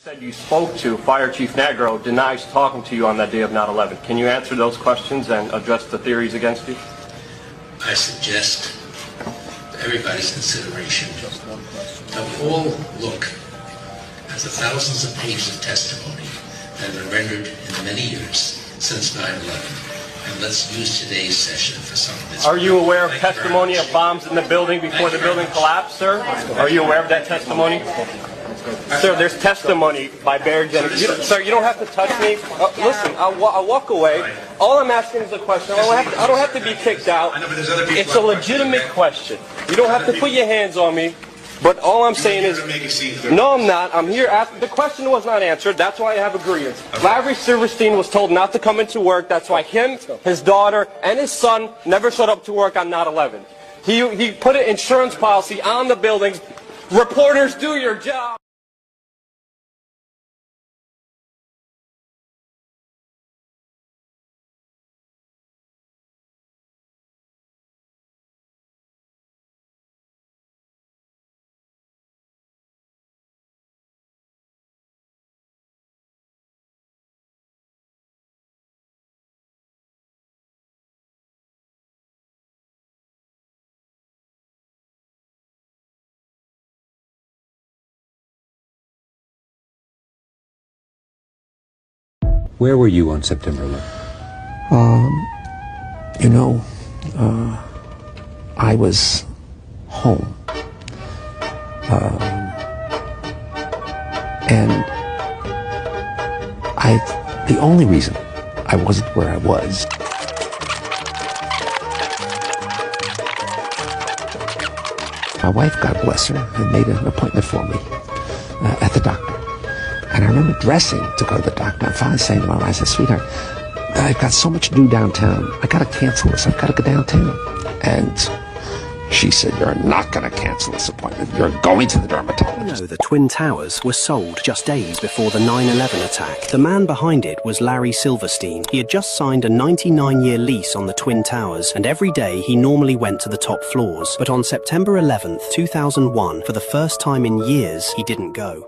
said you spoke to, Fire Chief Negro denies talking to you on that day of 9/11. Can you answer those questions and address the theories against you? I suggest to everybody's consideration that we all look at the thousands of pages of testimony that have been rendered in the many years since 9/11. And let's use today's session for something that's... Are you aware of testimony of bombs in the building before the building collapsed, sir? Are you aware of that testimony? Sir, there's testimony by Barry Jennings. Sir, you don't have to touch me. Listen, I'll walk away. All I'm asking is a question. I don't have to be kicked out. It's a legitimate question. You don't have to put your hands on me. But all I'm saying is, no, I'm not. I'm here. The question was not answered. That's why I have agreements. Larry Silverstein was told not to come into work. That's why him, his daughter, and his son never showed up to work on 9/11. He put an insurance policy on the buildings. Reporters, do your job. Where were you on September 11th? I was home. And the only reason I wasn't where I was, my wife, God bless her, had made an appointment for me at the doctor. And I remember dressing to go to the doctor. I'm finally saying to my wife, I said, sweetheart, I've got so much to do downtown. I got to cancel this. I've got to go downtown. And she said, you're not going to cancel this appointment. You're going to the dermatologist. The Twin Towers were sold just days before the 9/11 attack. The man behind it was Larry Silverstein. He had just signed a 99-year lease on the Twin Towers, and every day he normally went to the top floors. But on September 11th, 2001, for the first time in years, he didn't go.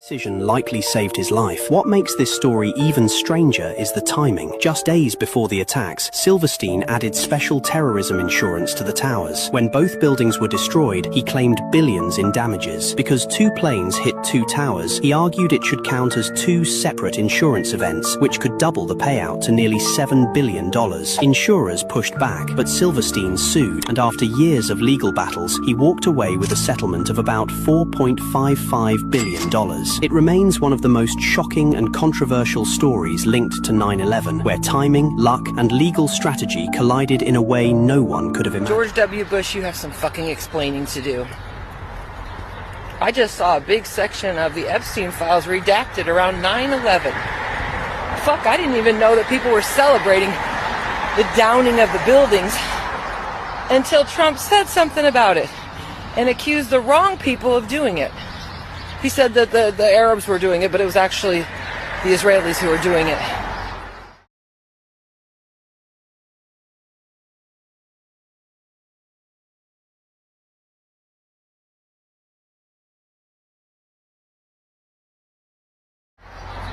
Decision likely saved his life. What makes this story even stranger is the timing. Just days before the attacks, Silverstein added special terrorism insurance to the towers. When both buildings were destroyed, he claimed billions in damages. Because two planes hit two towers, he argued it should count as two separate insurance events, which could double the payout to nearly $7 billion. Insurers pushed back, but Silverstein sued, and after years of legal battles, he walked away with a settlement of about $4.55 billion. It remains one of the most shocking and controversial stories linked to 9/11, where timing, luck, and legal strategy collided in a way no one could have imagined. George W. Bush, you have some fucking explaining to do. I just saw a big section of the Epstein files redacted around 9/11. Fuck, I didn't even know that people were celebrating the downing of the buildings until Trump said something about it and accused the wrong people of doing it. He said that the Arabs were doing it, but it was actually the Israelis who were doing it.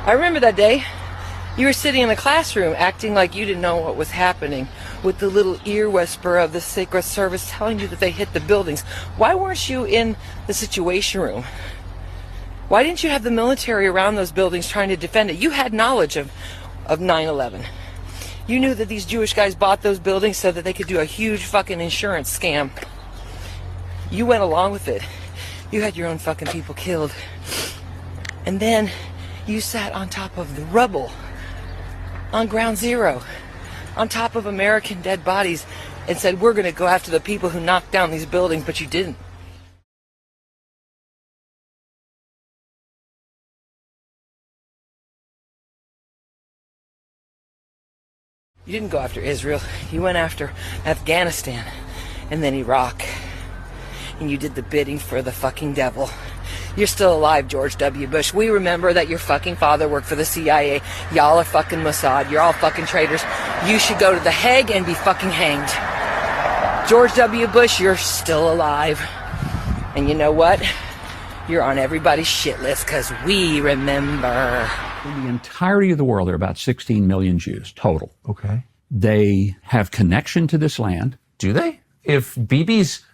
I remember that day. You were sitting in a classroom acting like you didn't know what was happening, with the little ear whisper of the Secret Service telling you that they hit the buildings. Why weren't you in the Situation Room? Why didn't you have the military around those buildings trying to defend it? You had knowledge of 9/11. You knew that these Jewish guys bought those buildings so that they could do a huge fucking insurance scam. You went along with it. You had your own fucking people killed. And then you sat on top of the rubble, on ground zero, on top of American dead bodies, and said, we're going to go after the people who knocked down these buildings, but you didn't. You didn't go after Israel. You went after Afghanistan and then Iraq. And you did the bidding for the fucking devil. You're still alive, George W. Bush. We remember that your fucking father worked for the CIA. Y'all are fucking Mossad. You're all fucking traitors. You should go to The Hague and be fucking hanged. George W. Bush, you're still alive. And you know what? You're on everybody's shit list because we remember. In the entirety of the world, there are about 16 million Jews total. Okay. They have connection to this land. Do they? If Bibi's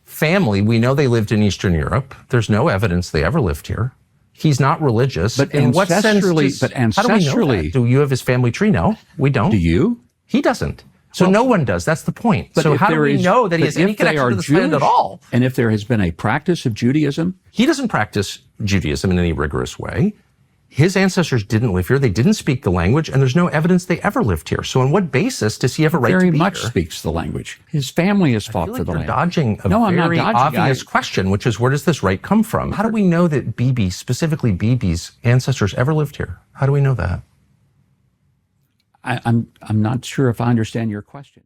family, we know they lived in Eastern Europe. There's no evidence they ever lived here. He's not religious. But in what sense? How do we know that? Do you have his family tree? No, we don't. Do you? He doesn't. So no one does. That's the point. But so how do we know that he has any connection to this land at all? And if there has been a practice of Judaism? He doesn't practice Judaism in any rigorous way. His ancestors didn't live here. They didn't speak the language, and there's no evidence they ever lived here. So on what basis does he have a right to be here? Very much speaks the language. His family has fought for the land. You're dodging a very obvious question, which is, where does this right come from? How do we know that Bibi, specifically Bibi's ancestors, ever lived here? How do we know that? I'm not sure if I understand your question.